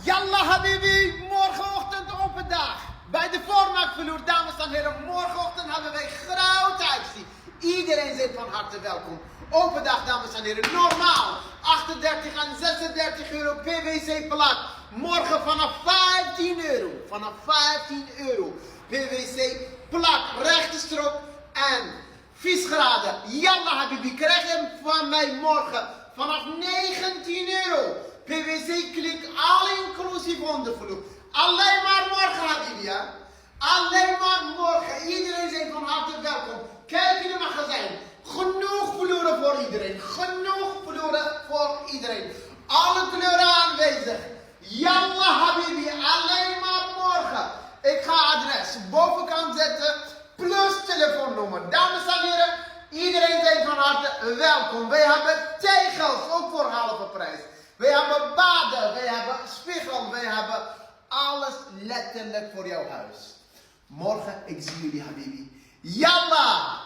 Yalla habibi, morgenochtend open dag. Bij de voormaakvloer, dames en heren, morgenochtend hebben wij grote actie. Iedereen zit van harte welkom. Open dag, dames en heren, normaal 38 en 36 euro PVC plak. Morgen vanaf 15 euro. Vanaf 15 euro PVC plak, rechte strook en viesgraden. Yalla habibi, krijg je hem van mij morgen vanaf 19 euro. PVC klik, al inclusief ondervloer. Alleen maar morgen habibi, ja. Alleen maar morgen. Iedereen zijn van harte welkom. Kijk in het magazijn. Genoeg vloeren voor iedereen. Genoeg vloeren voor iedereen. Alle kleuren aanwezig. Yalla habibi, alleen maar morgen. Ik ga adres bovenkant zetten. Plus telefoonnummer. Dames en heren, iedereen zijn van harte welkom. Wij hebben tegels, ook voor halve prijs. Wij hebben baden, wij hebben spiegel, wij hebben alles letterlijk voor jouw huis. Morgen, ik zie jullie habibi. Yalla!